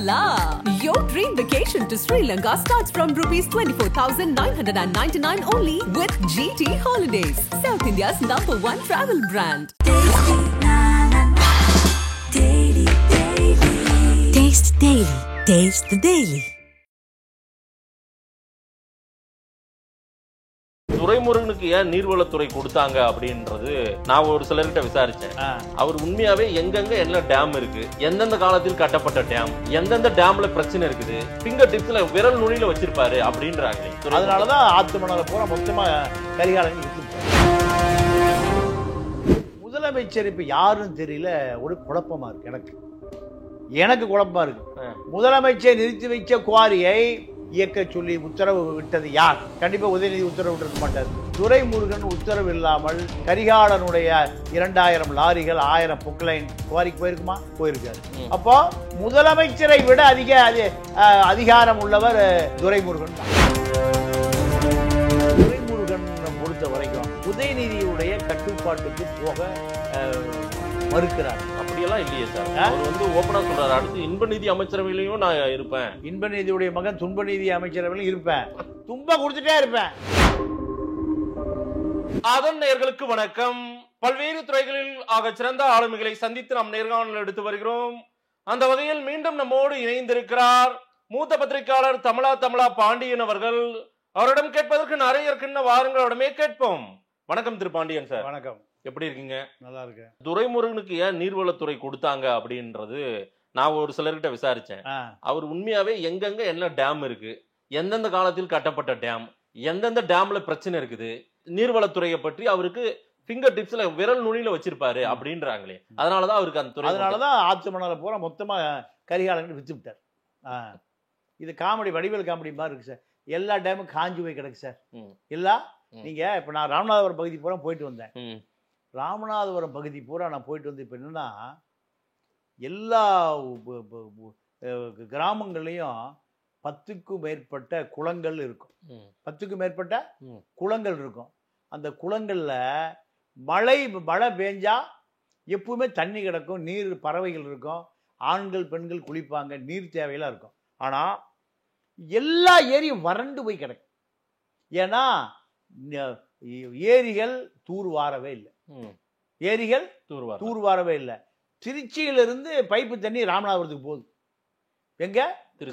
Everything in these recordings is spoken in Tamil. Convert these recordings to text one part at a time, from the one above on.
la! Your dream vacation to Sri Lanka starts from rupees 24,999 only with GT Holidays, South India's #1 travel brand. Taste Daily. Taste the Daily. துரைமுருகனுக்கு ஏன் நீர்வளத்துறை கொடுத்தாங்க அப்படின்றது நான் ஒரு சிலர்கிட்ட விசாரிச்சேன். அவர் உண்மையாவே எங்கெங்க என்ன டேம் இருக்கு, எந்தெந்த காலத்தில் கட்டப்பட்ட டேம், எந்தெந்த டேம்ல பிரச்சனை இருக்குது, பிங்கர் டிப்ஸ்ல விரல் நுனியில வச்சிருப்பாரு அப்படின்றாங்க. அதனாலதான் ஆத்து மணல பூரா மொத்தமா கரிகாலங்கள் முதலமைச்சர் இப்ப யாருன்னு தெரியல. ஒரு குழப்பமா இருக்கு. எனக்கு குழப்பமா இருக்கு. முதலமைச்சர் நிறுத்தி வைச்ச குவாரியை இயக்க சொல்லி உத்தரவு விட்டது யார்? கண்டிப்பா உதயநிதி உத்தரவு விட்டிருக்க மாட்டார். துரைமுருகன் உத்தரவு இல்லாமல் கரிகாலனுடைய 2000 லாரிகள் 1000 பொக்லைன் குவாரிக்கு போயிருக்குமா? போயிருக்காரு. அப்போ முதலமைச்சரை விட அதிகாரம் உள்ளவர் துரைமுருகன் தான். துரைமுருகன் பொறுத்த வரைக்கும் உதயநிதியுடைய கட்டுப்பாட்டுக்கு போக மறுக்கிறார். அப்படியெல்லாம் இல்லையே சார். அவர் வந்து ஓபனா சொல்றாரு, அடுத்து இன்பநிதி அமைச்சரவையிலையும் நான் இருப்பேன். இன்பநிதியுடைய மகன் துன்பநிதி அமைச்சரவையிலும் இருப்பேன், தும்ப கொடுத்துட்டே இருப்பேன். அதன் நேயர்களுக்கு வணக்கம். பல்வேறு துறைகளில் ஆக சிறந்த ஆளுமைகளை சந்தித்து நாம் நேர்காணல் எடுத்து வருகிறோம். அந்த வகையில் மீண்டும் நம்மோடு இணைந்திருக்கிறார் மூத்த பத்திரிகையாளர் தமிழா பாண்டியன் அவர்கள். அவரிடம் கேட்பதற்கு நிறைய இருக்குன்னு வாருங்கள், அவரிடமே கேட்போம். வணக்கம் திரு பாண்டியன் சார். வணக்கம். எப்படி இருக்கீங்க? நல்லா இருக்கேன். துரைமுருகனுக்கு ஏன் நீர்வளத்துறை கொடுத்தாங்க அப்படின்றது நான் ஒரு சிலர்கிட்ட விசாரிச்சேன். அவர் உண்மையாவே எங்கெங்க என்ன டேம் இருக்கு, எந்தெந்த காலத்தில் கட்டப்பட்ட டேம், எந்தெந்த டேம்ல பிரச்சனை இருக்குது, நீர்வளத்துறையை பற்றி அவருக்கு பிங்கர் டிப்ஸ்ல விரல் நுனியில வச்சிருப்பாரு அப்படின்றாங்களே. அதனாலதான் அவருக்கு அந்த துறை, அதனாலதான் ஆத்து மணல பூரா மொத்தமா கரிகாலங்கள் வித்து விட்டார். இது காமெடி, வடிவேல் காமெடி மாதிரி இருக்கு சார். எல்லா டேமும் காஞ்சி போய் கிடக்கு சார். இல்ல நீங்க இப்ப நான் ராமநாதபுரம் பகுதி பூரா போயிட்டு வந்தேன். ராமநாதபுரம் பகுதி பூரா நான் போயிட்டு வந்து இப்போ என்னன்னா, எல்லா கிராமங்கள்லையும் 10க்கும் மேற்பட்ட குளங்கள் இருக்கும். 10க்கும் மேற்பட்ட குளங்கள் இருக்கும். அந்த குளங்கள்ல மழை பெஞ்சா எப்பவுமே தண்ணி கிடக்கும், நீர் பறவைகள் இருக்கும், ஆண்கள் பெண்கள் குளிப்பாங்க, நீர் தேவையெல்லாம் இருக்கும். ஆனா எல்லா ஏரியும் வறண்டு போய் கிடக்கும். ஏன்னா ஏரிகள் தூர்வாரவே இல்லை. ஏரிகள் தூர்வாரவே இல்லை. திருச்சியிலிருந்து பைப்பு தண்ணி ராமநாதபுரத்துக்கு போகுது. எங்க?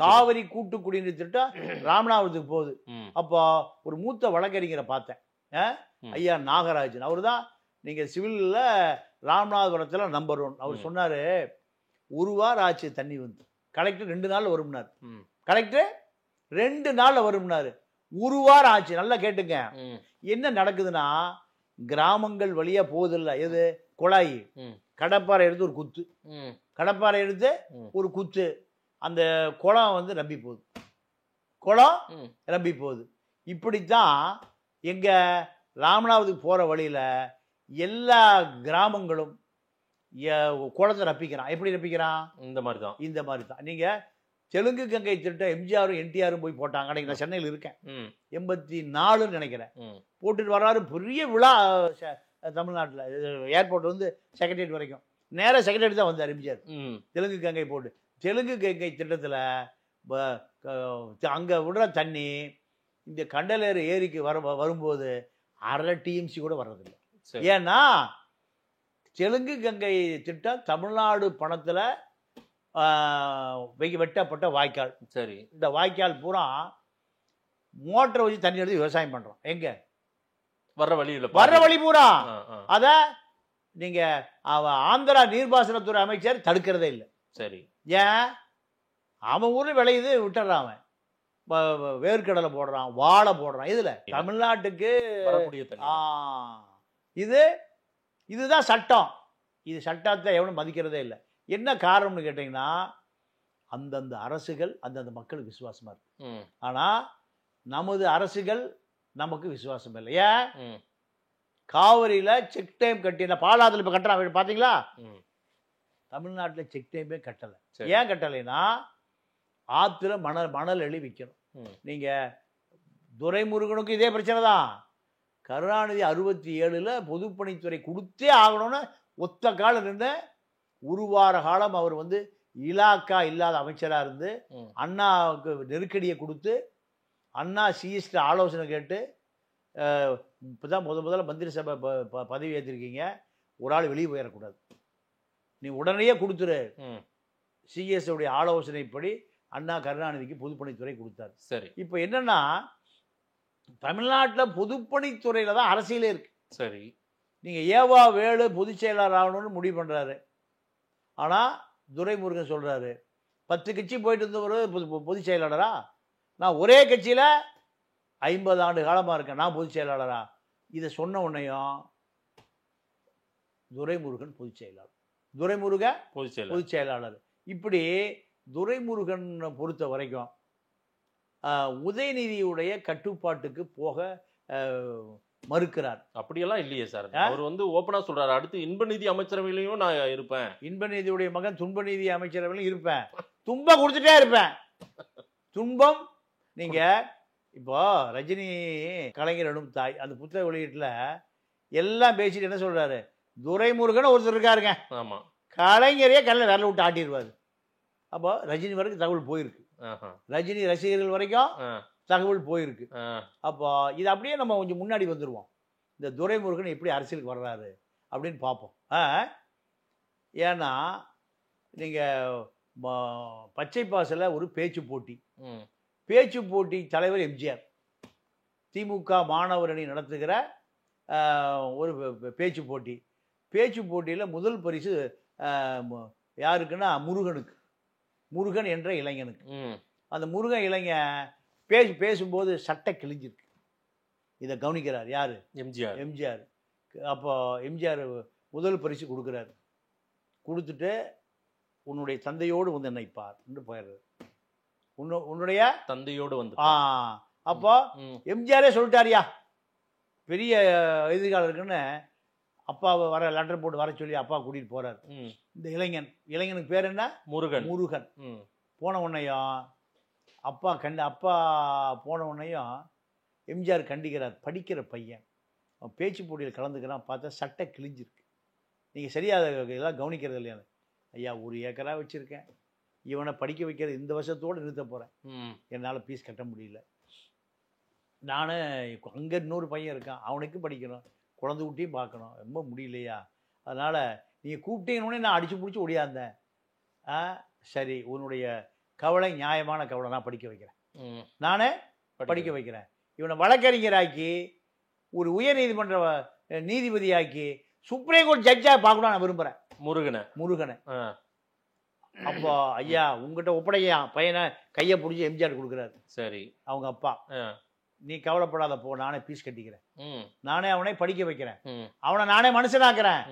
காவிரி கூட்டு குடிநீர் திட்டம் ராமநாதபுரத்துக்கு போகுது. அப்போ ஒரு மூத்த வழக்கறிஞரை பார்த்தேன், ஐயா நாகராஜன். அவர் தான் நீங்க சிவில்ல ராமநாதபுரத்துல நம்பர் 1. அவர் சொன்னாரு, ஒரு வாரம் ஆச்சு தண்ணி வந்து, கலெக்டர் 2 நாள் வரும்னாரு. கலெக்டர் 2 நாள் வரும்னாரு. ஒரு வாரம் ஆச்சு. நல்லா கேட்டுங்க, என்ன நடக்குதுன்னா, கிராமங்கள் வழியா போகுதில்ல, எது குழாய், கடப்பாறை எடுத்து ஒரு குத்து, கடப்பாறை எடுத்து ஒரு குத்து, அந்த குளம் வந்து நம்பி போகுது, குளம் நம்பி போகுது. இப்படித்தான் எங்க ராமநாதபுரத்துக்கு போற வழியில எல்லா கிராமங்களும் குளத்தை ரப்பிக்கிறான். எப்படி ரப்பிக்கிறான்? இந்த மாதிரி தான். நீங்க தெலுங்கு கங்கை திட்டம் எம்ஜிஆரும் என்டிஆரும் போய் போட்டாங்க. அன்னைக்கு நான் சென்னையில் இருக்கேன், 84 நினைக்கிறேன். போட்டுட்டு வர்றாரு, பெரிய விழா தமிழ்நாட்டில். ஏர்போர்ட் வந்து செக்ரட்டரியேட் வரைக்கும், நேராக செக்ரட்டரியேட் தான் வந்தார் எம்ஜிஆர். தெலுங்கு கங்கை போட்டு, தெலுங்கு கங்கை திட்டத்தில் அங்கே விடுற தண்ணி இந்த கண்டலேறு ஏரிக்கு வரும்போது அரை டிஎம்சி கூட வர்றதில்லை. ஏன்னா தெலுங்கு கங்கை திட்டம் தமிழ்நாடு பணத்தில் வெட்டப்பட்ட வாய்க்கால். சரி, இந்த வாய்க்கால் பூரா மோட்டரை வச்சு தண்ணி எடுத்து விவசாயம் பண்றோம். எங்க? வர்ற வழி பூரா. அத நீங்க ஆந்திரா நீர்ப்பாசனத்துறை அமைச்சர் தடுக்கிறதே இல்லை. சரி, ஏன்? அவன் ஊர்ல விளையுது, விட்டுறான். அவன் வேர்க்கடலை போடுறான், வாழை போடுறான். இதுல தமிழ்நாட்டுக்கு இதுதான் சட்டம். இது சட்டத்தை எவனும் மதிக்கிறதே இல்லை. என்ன காரணம்னு கேட்டீங்கன்னா, அந்தந்த அரசுகள் அந்தந்த மக்களுக்கு விசுவாசமா இருக்கு. ஆனா நமது அரசுகள் நமக்கு விசுவாசம் இல்லை. ஏன்? காவிரியில செக் டைம் கட்டின பாலாத்துல இப்ப கட்டுறான், பாத்தீங்களா? தமிழ்நாட்டுல செக் டைமே கட்டல. ஏன் கட்டலைன்னா, ஆத்துல மணல் எழி விற்கணும். நீங்க துரைமுருகனுக்கு இதே பிரச்சனை தான். கருணாநிதி 67ல் பொதுப்பணித்துறை கொடுத்தே ஆகணும்னு ஒத்த காலம் இருந்த ஒரு வார காலம் அவர் வந்து இலாக்கா இல்லாத அமைச்சராக இருந்து அண்ணாவுக்கு நெருக்கடியை கொடுத்து அண்ணா சிஎஸ்டி ஆலோசனை கேட்டு இப்போதான் முதல்ல மந்திரி சபை பதவி ஏற்றிருக்கீங்க, ஒரு ஆள் வெளியே போயிடக்கூடாது, நீ உடனே கொடுத்துரு. சிஎஸ் உடைய ஆலோசனைப்படி அண்ணா கருணாநிதிக்கு பொதுப்பணித்துறை கொடுத்தாரு. சரி, இப்போ என்னன்னா தமிழ்நாட்டில் பொதுப்பணித்துறையில தான் அரசியலே இருக்கு. சரி, நீங்க ஏவா வேலு பொதுச் செயலாளர் ஆகணும்னு முடிவு பண்றாரு. ஆனா துரைமுருகன் சொல்றாரு 10 கட்சி போயிட்டு இருந்தவர் பொதுச் செயலாளரா, நான் ஒரே கட்சியில 50 ஆண்டு காலமா இருக்கேன், நான் பொதுச் செயலாளரா. இதை சொன்ன உடனேயும் துரைமுருகன் பொதுச் செயலாளர், துரைமுருகன் பொதுச் செயலாளர். இப்படி துரைமுருகன் பொறுத்த வரைக்கும் உதயநிதியுடைய கட்டுப்பாட்டுக்கு போக மறுக்கிறார். அப்படியெல்லாம் இல்லையே சார், அவர் ஓப்பனா சொல்றாரு, அடுத்து இன்பநிதி அமைச்சரவையிலையும் நான் இருப்பேன், இன்பநிதியுடைய மகன் துன்பநிதி அமைச்சரவையிலும் இருப்பேன், துன்பம் கொடுத்துட்டே இருப்பேன். துன்பம் நீங்க இப்போ ரஜினி கலைஞரிடம் தாய் அந்த புத்தக வெளியீட்டுல எல்லாம் பேசிட்டு என்ன சொல்றாரு, துரைமுருகன் ஒருத்தர் இருக்காருங்க, ஆமா, கலைஞரையே கல்ல விரல விட்டு ஆட்டிடுவாரு. அப்போ ரஜினி வரைக்கும் தகவல் போயிருக்கு, ரஜினி ரசிகர்கள் வரைக்கும் தகவல் போயிருக்கு. அப்போ இது அப்படியே நம்ம கொஞ்சம் முன்னாடி வந்துடுவோம், இந்த துரைமுருகன் எப்படி அரசியலுக்கு வர்றாரு அப்படின்னு பார்ப்போம். ஏன்னா நீங்கள் பச்சை பாசில் ஒரு பேச்சு போட்டி, பேச்சு போட்டி தலைவர் எம்ஜிஆர், திமுக மாணவர் அணி நடத்துகிற ஒரு பேச்சு போட்டி. பேச்சு போட்டியில் முதல் பரிசு யாருக்குன்னா முருகனுக்கு, முருகன் என்ற இளைஞனுக்கு. அந்த முருகன் இளைஞன் பேசும்போது சட்டை கிழிஞ்சிருக்கு, இதை கவனிக்கிறார் யாரு, எம்ஜிஆர். அப்போ எம்ஜிஆர் முதல் பரிசு கொடுக்குறாரு, கொடுத்துட்டு உன்னுடைய தந்தையோடு வந்து என்னை பார் என்று போயிடுறாரு. உன்னுடைய தந்தையோடு வந்து அப்போ எம்ஜிஆரே சொல்லிட்டாரியா, பெரிய எதிர்காலம் இருக்குன்னு அப்பாவை வர லெட்டர் போட்டு வர சொல்லி அப்பா கூட்டிட்டு போறாரு. இந்த இளைஞனுக்கு பேர் என்ன, முருகன். போன உடனேயும் அப்பா போன உடனேயும் எம்ஜிஆர் கண்டிக்கிறார், படிக்கிற பையன் அவன் பேச்சு போட்டியில் கலந்துக்கிறான், பார்த்தா சட்டை கிழிஞ்சிருக்கு, நீங்கள் சரியாக இதெல்லாம் கவனிக்கிறது இல்லையா. ஐயா, 1 ஏக்கரா வச்சுருக்கேன், இவனை படிக்க வைக்கிறது இந்த வருஷத்தோடு நிறுத்த போகிறேன், என்னால் ஃபீஸ் கட்ட முடியல, நான் அங்கே இன்னொரு பையன் இருக்கான், அவனுக்கு படிக்கணும், குழந்தை குட்டியும் பார்க்கணும், ரொம்ப முடியலையா, அதனால் நீங்கள் கூப்பிட்டீங்கன்னே நான் அடித்து பிடிச்சி ஒடியாந்தேன். சரி, உன்னுடைய கவலை நியாயமான கவலை, நான் படிக்க வைக்கிறேன், நானே படிக்க வைக்கிறேன். இவனை வழக்கறிஞராக்கி ஒரு உயர் நீதிமன்ற நீதிபதியாக்கி சுப்ரீம் கோர்ட் ஜட்ஜா பார்க்கணும் நான் விரும்புகிறேன் முருகனை. அப்போ ஐயா உங்ககிட்ட ஒப்படையா பையனை கையை பிடிச்சி எம்ஜிஆர் கொடுக்குறாரு. சரி, அவங்க அப்பா, நீ கவலைப்படாத போ, நானே ஃபீஸ் கட்டிக்கிறேன், நானே அவனை படிக்க வைக்கிறேன், அவனை நானே மனுஷனாக்குறேன்,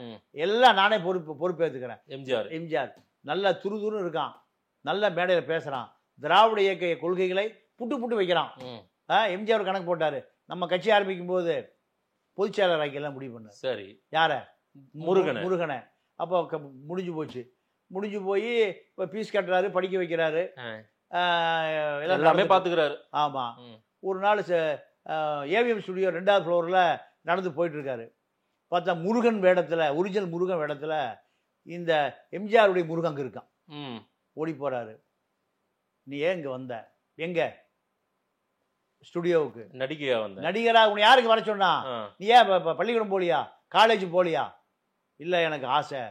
எல்லாம் நானே பொறுப்பேற்றுக்கிறேன். எம்ஜிஆர் நல்ல துருதுரு இருக்கான், நல்ல மேடையில் பேசுகிறான், திராவிட இயக்க கொள்கைகளை புட்டு வைக்கிறான். எம்ஜிஆர் கணக்கு போட்டார், நம்ம கட்சி ஆரம்பிக்கும் போது பொதுச் செயலர் ஆக்கியெல்லாம் முடிவு பண்ண. சரி, யார, முருகனை. அப்போ முடிஞ்சு போய் இப்போ ஃபீஸ் கட்டுறாரு, படிக்க வைக்கிறாரு, எல்லாமே பார்த்துக்கிறாரு. ஆமாம். ஒரு நாள் ஏவிஎம் ஸ்டுடியோ 2வது ஃப்ளோரில் நடந்து போயிட்டு இருக்காரு, பார்த்தா முருகன் வேடத்தில், ஒரிஜினல் முருகன் வேடத்தில் இந்த எம்ஜிஆருடைய முருகன் அங்கே இருக்கான். ஓடி போகிறாரு, நீ ஏன் இங்கே வந்த, எங்க ஸ்டுடியோவுக்கு நடிகரா, உன்னை யாருக்கு வர சொன்னா, நீ ஏன் பள்ளிக்கூடம் போலியா, காலேஜ் போலியா, இல்லை எனக்கு ஆசை,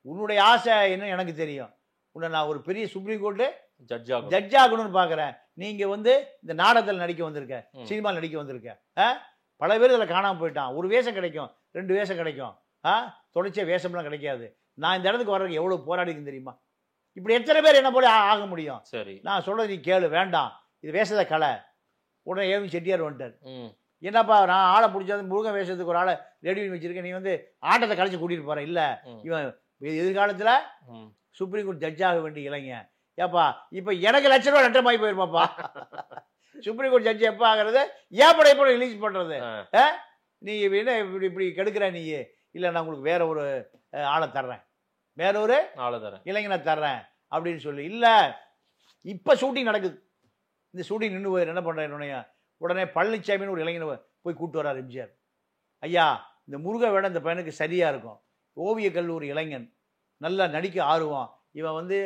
உன்னுடைய ஆசை என்ன எனக்கு தெரியும், உன்னை நான் ஒரு பெரிய சுப்ரீம் கோர்ட்டு ஜட்ஜ் ஆகணும்னு பார்க்குறேன், நீங்கள் இந்த நாடகத்தில் நடிக்க வந்திருக்க, சினிமாவில் நடிக்க வந்திருக்க, பல பேர் இதில் காணாமல் போயிட்டான், ஒரு வேஷம் கிடைக்கும், 2 வேஷம் கிடைக்கும், தொடர்ச்சியாக வேஷம்லாம் கிடைக்காது, நான் இந்த இடத்துக்கு வர்றதுக்கு எவ்வளோ போராடிக்குன்னு தெரியுமா, இப்படி எத்தனை பேர் என்ன போல ஆக முடியும். சரி, நான் சொல்கிறது நீ கேளு, வேண்டாம், இது வேஷத்தை கலை. உடனே ஏவி செட்டியார் வந்துட்டார், என்னப்பா நான் ஆளை பிடிச்சாது முருகன் வேஷத்துக்கு ஒரு ஆளை ரெடி பண்ணி வச்சிருக்கேன், நீ ஆட்டத்தை கழிச்சு கூட்டிகிட்டு போகிறேன், இல்லை இவன் எதிர்காலத்தில் சுப்ரீம் கோர்ட் ஜட்ஜாக வேண்டிய இளைஞன், ஏப்பா இப்போ எனக்கு ₹1,00,000 நட்டமாகி போயிருப்பாப்பா, சுப்ரீம் கோர்ட் ஜட்ஜ் எப்போ ஆகிறது, ஏன் படம் ரிலீஸ் பண்ணுறது, நீ என்ன இப்படி கெடுக்கிற, நீ இல்லை நான் உங்களுக்கு வேற ஒரு ஆளை தர்றேன், வேற ஒரு இளைஞனை தர்றேன் அப்படின்னு சொல்லி, இல்லை இப்போ ஷூட்டிங் நடக்குது, இந்த ஷூட்டிங் நின்று போயிரு, என்ன பண்ணுறேன், உடனே பழனிசாமின்னு ஒரு இளைஞனை போய் கூப்பிட்டு வர்றார் எம்ஜிஆர். ஐயா, இந்த முருக வேடம் இந்த பையனுக்கு சரியாக இருக்கும், ஓவிய கல்லூரி இளைஞன், நல்லா நடிக்க ஆர்வம், இவன் வந்து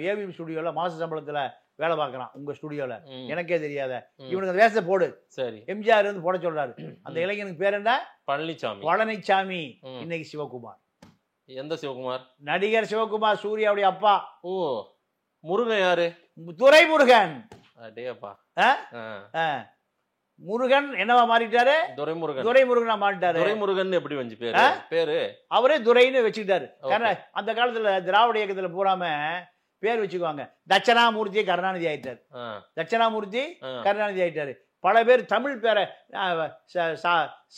ஏவிஎம் ஸ்டுடியோல மாச சம்பளத்துல வேலை பார்க்கறான் உங்க ஸ்டுடியோல, எனக்கே தெரியாத. இவனுக்கு அந்த வேஷத்தை போடு. சரி, எம்ஜிஆர் வந்து போட சொல்றாரு. அந்த இளைஞனுக்கு பேர் என்ன? பழனிசாமி. பழனிசாமி. இன்னைக்கு சிவகுமார். எந்த சிவகுமார்? நடிகர் சிவகுமார், சூர்யாவுடைய அப்பா. ஓ, முருகன் யாரு? துரைமுருகன். அடேப்பா. முருகன் என்னவா மாறிட்டாரு? துரைமுருகன். துரைமுருகனா மாறிட்டாரு. துரைமுருகன் எப்படி வந்து பேரு? அவரே துரைன்னு வச்சுக்கிட்டாரு. அந்த காலத்துல திராவிட இயக்கத்துல பூராம பேர் வச்சுக்குவாங்க. தட்சணாமூர்த்தி கருணாநிதி ஆயிட்டாரு. தட்சணாமூர்த்தி கருணாநிதி ஆயிட்டாரு. பல பேர் தமிழ் பேரை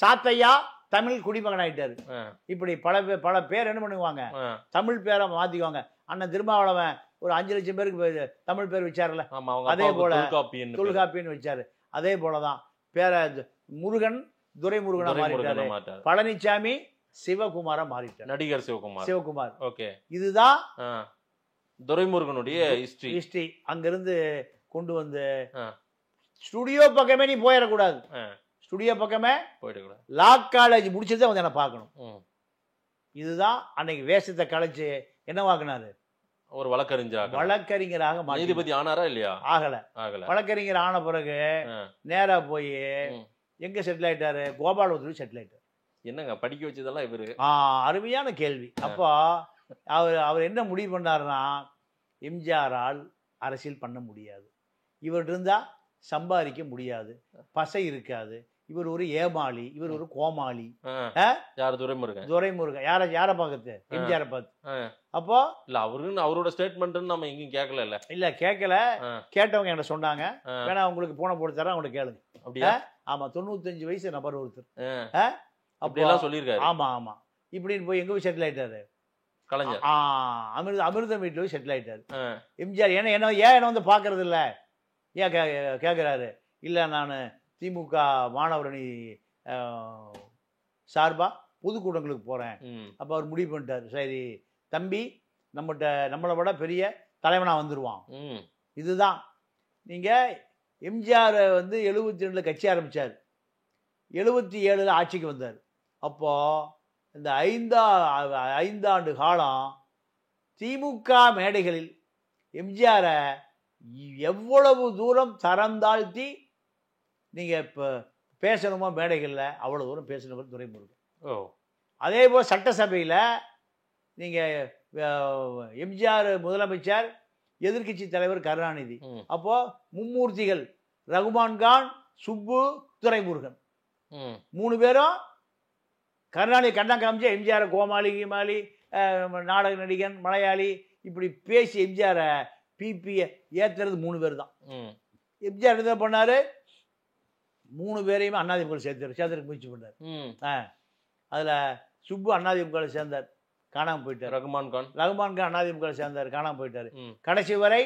சாத்தையா தமிழ் குடிமகன் ஆயிட்டாரு. இப்படி பல பேர் என்ன பண்ணுவாங்க, தமிழ் பேரை மாத்திக்குவாங்க. அண்ணன் திருமாவளவன் ஒரு 5 லட்சம் பேருக்கு தமிழ் பேர் வச்சாருல்ல, அதே போல தொல்காப்பின்னு வச்சாரு. அதே போலதான் பேர முருகன் துரைமுருகனா மாறிட்டாரு. பழனிசாமி சிவகுமாரா மாறிட்டார். நடிகர் சிவகுமார். ஓகே, இதுதான் துரைமுருகனுடைய ஹிஸ்டரி. அங்கிருந்து கொண்டு வந்து ஸ்டுடியோ பக்கமே நீ போயிடக்கூடாது. ஸ்டுடியோ பக்கமே போயிடக்கூடாது. லா காலேஜ் முடிச்சதை வந்து என்ன பார்க்கணும். இதுதான் அன்னைக்கு வேஷத்தை கலைச்சு என்னவாக்குனாரு, ஒரு வழக்கறிஞராக நீதிபதி ஆனாரா இல்லையா? ஆகல. வழக்கறிஞர் ஆன பிறகு நேரா போய் எங்க செட்டில் ஆயிட்டாரு? கோபாலபுரத்துல செட்டில் ஆயிட்டாரு. என்னங்க படிக்க வச்சதெல்லாம் இவரு? அருமையான கேள்வி. அப்போ அவர் என்ன முடிவு பண்ணாருன்னா, எம்ஜிஆரால் அரசியல் பண்ண முடியாது, இவர் இருந்தா சம்பாதிக்க முடியாது, பசை இருக்காது, இவர் ஒரு ஏமாளி, இவர் ஒரு கோமாளி. துரைமுருகன் யாரை பார்க்கறது? எம்ஜிஆரை பார்த்து. அப்போ இல்ல அவரோட ஸ்டேட்மெண்ட் நம்ம எங்கேயும் கேட்கல. இல்ல கேட்கல. கேட்டவங்க என்ன சொன்னாங்க, வேணா உங்களுக்கு போன போட்டு தரேன், அவங்களுக்கு கேளுங்க. அப்படியா? ஆமா, 95 வயசு நபர் ஒருத்தர் அப்படியெல்லாம் சொல்லியிருக்காரு. ஆமா. இப்படின்னு போய் எங்க போய் செட்டில் ஆயிட்டாரு? கலைஞர். அமிர்தம் வீட்டுல போய் செட்டில் ஆயிட்டாரு. எம்ஜிஆர் ஏன் வந்து பாக்குறது இல்ல? ஏன் கேட்கிறாரு? இல்ல, நான் திமுக மாணவரணி சார்பா பொதுக்கூட்டங்களுக்கு போறேன். அப்ப அவர் முடிவு பண்ணிட்டாரு, சரி தம்பி நம்மளை விட பெரிய தலைவனா வந்துருவான். இதுதான். நீங்க எம்ஜிஆர் வந்து 72 கட்சி ஆரம்பிச்சார், 77 ஆட்சிக்கு வந்தார். அப்போ இந்த 5 ஆண்டு காலம் திமுக மேடைகளில் எம்ஜிஆரை எவ்வளவு தூரம் தரம் தாழ்த்தி நீங்க இப்ப பேசணுமோ மேடைகள்ல அவ்வளவு தூரம் பேசினவர் துரைமுருகன். அதே போல் சட்டசபையில நீங்க எம்ஜிஆர் முதலமைச்சர், எதிர்கட்சி தலைவர் கருணாநிதி. அப்போ மும்மூர்த்திகள் ரகுமான் கான், சுப்பு, துரைமுருகன் 3 பேரும் கருணாநிதி கண்ணா காமிச்சு எம்ஜிஆர் கோமாளி கீமாளி, நாடக நடிகன், மலையாளி, இப்படி பேசி எம்ஜிஆரை பிபியை ஏத்துறது 3 பேர் தான். எம்ஜிஆர் என்ன பண்ணாரு? 3 பேரையுமே அதிமுக சேர்த்து முயற்சி பண்ணார். அதுல சுப்பு அதிமுக சேர்ந்தார், காணாம போயிட்டார். ரகுமான் கான் அதிமுக சேர்ந்தார், காணாம போயிட்டாரு. கடைசி வரை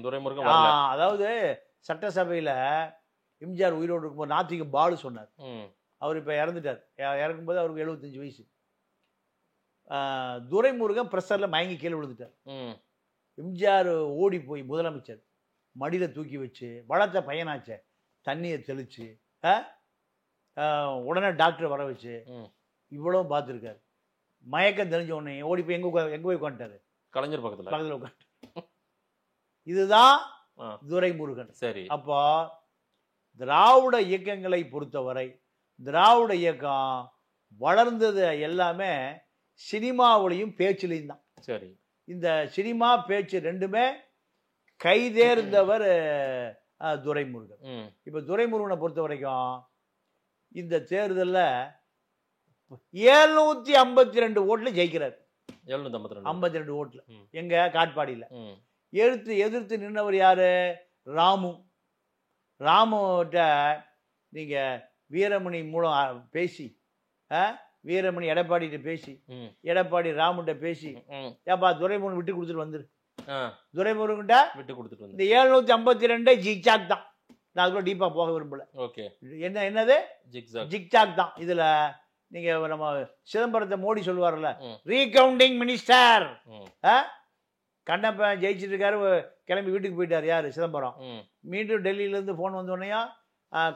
துரைமுருகன். அதாவது சட்டசபையில எம்ஜிஆர் உயிரோடு இருக்கும்போது நாத்திக பாலு சொன்னார். அவர் இப்ப இறந்துட்டார். இறக்கும்போது அவருக்கு 75 வயசு. துரைமுருகன் பிரஷர்ல மயங்கி கீழே விழுந்துட்டார். எம்ஜிஆர் ஓடி போய் முதலமைச்சர் மடியில தூக்கி வச்சு, வளர்த்த பையனாச்ச, தண்ணியை தெளிச்சு, உடனே டாக்டர் வர வச்சு இவ்வளவு பார்த்துருக்காரு. மயக்கம் தெரிஞ்ச உடனே ஓடி போய் எங்க போய் உட்காந்துட்டாரு? கலைஞர் பக்கத்துல உட்காந்து. இதுதான் துரைமுருகன். சரி. அப்போ திராவிட இயக்கங்களை பொறுத்தவரை திராவிட இயக்கம் வளர்ந்தது எல்லாமே சினிமாவிலையும் பேச்சிலையும் தான். சரி. இந்த சினிமா பேச்சு ரெண்டுமே கைதேர்ந்தவர் துரைமுருகன். இப்ப துரைமுருகனை பொறுத்த வரைக்கும் இந்த தேர்தலில் 752 ஓட்டுல ஜெயிக்கிறார். 752 ஓட்டுல. எங்க காட்பாடியில எதிர்த்து நின்றவர் யாரு? ராமுட்ட நீங்க வீரமணி மூலம் பேசி, வீரமணி எடப்பாடிட்ட பேசி, எடப்பாடி ராமுட்ட பேசி, ஏப்பா துரைமுருகன் விட்டு கொடுத்துட்டு வந்துரு, துரைமுருகன்ட்ட விட்டு கொடுத்துட்டு வந்து. இந்த 752 ஜிக்ஜாக் தான். நான் அதுக்குள்ள டீப்பா போக விரும்பல. ஓகே. என்னது ஜிக்ஜாக் தான். இதுல நீங்க நம்ம சிதம்பரத்தை மோடி சொல்லுவார்ல, ரீகவுண்டிங் மினிஸ்டர். கண்ணப்பன் ஜெயிச்சிட்டு இருக்காரு, கிளம்பி வீட்டுக்கு போயிட்டாரு. யாரு? சிதம்பரம். மீண்டும் டெல்லியில இருந்து போன் வந்த உடனே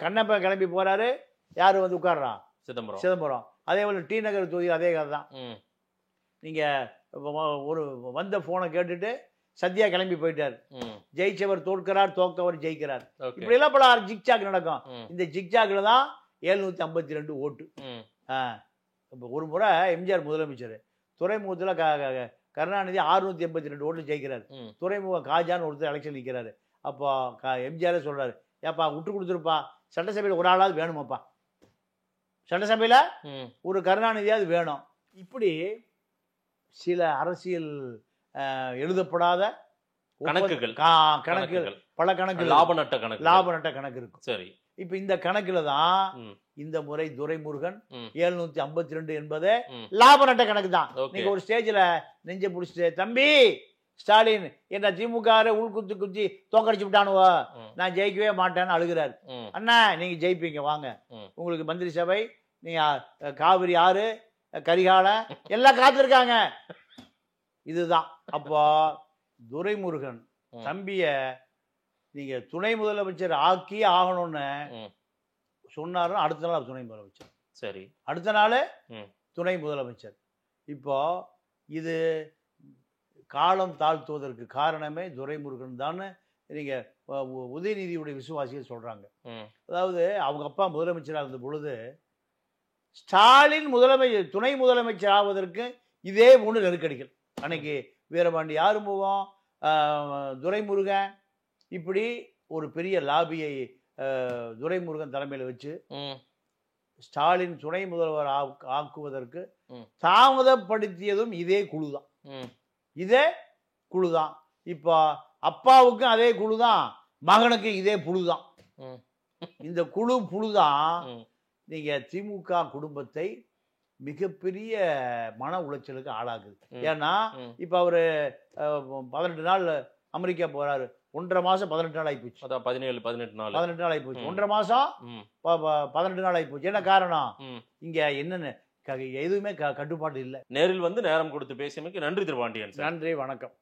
கண்ணப்பன் கிளம்பி போறாரு. யாரு வந்து உட்கார்றா? சிதம்பரம். அதே போல டி நகர் தொகுதி அதே கதை தான். நீங்க ஒரு வந்த போனை கேட்டுட்டு சத்யா கிளம்பி போயிட்டார். ஜெயிச்சவர் தோற்கிறார், தோக்கவர் ஜெயிக்கிறார். இப்படி எல்லாம் பல ஜிக்ஜாக் நடக்கும். இந்த ஜிக்ஜாக்ல தான் 752 ஓட்டு. இப்போ ஒரு முறை எம்ஜிஆர் முதலமைச்சர் துறைமுகத்தில் கருணாநிதி 682 ஓட்டு ஜெயிக்கிறார். துறைமுகம் காஜான்னு ஒருத்தர் எலெக்ஷன் நிற்கிறாரு. அப்போ எம்ஜிஆரே சொல்றாரு, ஏப்பா விட்டு கொடுத்துருப்பா, சட்டசபையில் ஒரு ஆளாவது வேணுமாப்பா, சட்டசபையில் ஒரு கருணாநிதியாவது வேணும். இப்படி சில அரசியல் எழுதப்படாத கணக்குகள் பல கணக்கு லாப நட்ட கணக்கு இருக்கும். சரி, இப்ப இந்த கணக்குல தான் இந்த முறை துரைமுருகன் 752 என்பது லாப நட்ட கணக்கு தான். நீங்க ஒரு ஸ்டேஜ்ல நெஞ்ச புடிச்சிட்டு, தம்பி ஸ்டாலின் என்ன திமுக உள்குத்து குத்தி தோக்கடிச்சு விட்டானுவோ, நான் ஜெயிக்கவே மாட்டேன்னு அழுகிறாரு. அண்ணா நீங்க ஜெயிப்பீங்க, வாங்க, உங்களுக்கு மந்திரி சபை, நீங்க காவிரி ஆறு, கரிகாலம் எல்லாம் காத்திருக்காங்க. இதுதான். அப்போ துரைமுருகன் தம்பிய நீங்க துணை முதலமைச்சர் ஆக்கி ஆகணும்னு சொன்னாரு. அடுத்த நாள் துணை முதலமைச்சர். சரி, அடுத்த நாள் துணை முதலமைச்சர். இப்போ இது காலம் தாழ்த்துவதற்கு காரணமே துரைமுருகன் தான். நீங்க உதயநிதியுடைய விசுவாசிகள் சொல்றாங்க. அதாவது அவங்க அப்பா முதலமைச்சராக இருந்த பொழுது ஸ்டாலின் துணை முதலமைச்சர் ஆவதற்கு இதே மூணு நெருக்கடிகள். அன்னைக்கு வீரபாண்டி ஆறுமுகம், துரைமுருகன், இப்படி ஒரு பெரிய லாபியை துரைமுருகன் தலைமையில் வச்சு ஸ்டாலின் துணை முதல்வர் ஆக்குவதற்கு தாமதப்படுத்தியதும் இதே குழுதான். இதே குழுதான். இப்போ அப்பாவுக்கும் அதே குழுதான், மகனுக்கும் இதே புழுதான். இந்த புழுதான் நீங்க திமுக குடும்பத்தை மிகப்பெரிய மன உளைச்சலுக்கு ஆளாகுது. ஏன்னா இப்ப அவரு 18 நாள் அமெரிக்கா போறாரு. 1.5 மாசம் 18 நாள் ஆயிப்போச்சு. 17-18 நாள் ஆயிப்போச்சு. 1.5 மாசம் 18 நாள் ஆயிப்போச்சு. என்ன காரணம்? இங்க என்னன்னு எதுவுமே கட்டுப்பாடு இல்லை. நேரில் வந்து நேரம் கொடுத்து பேசியமைக்கு நன்றி திரு பாண்டியன். நன்றி, வணக்கம்.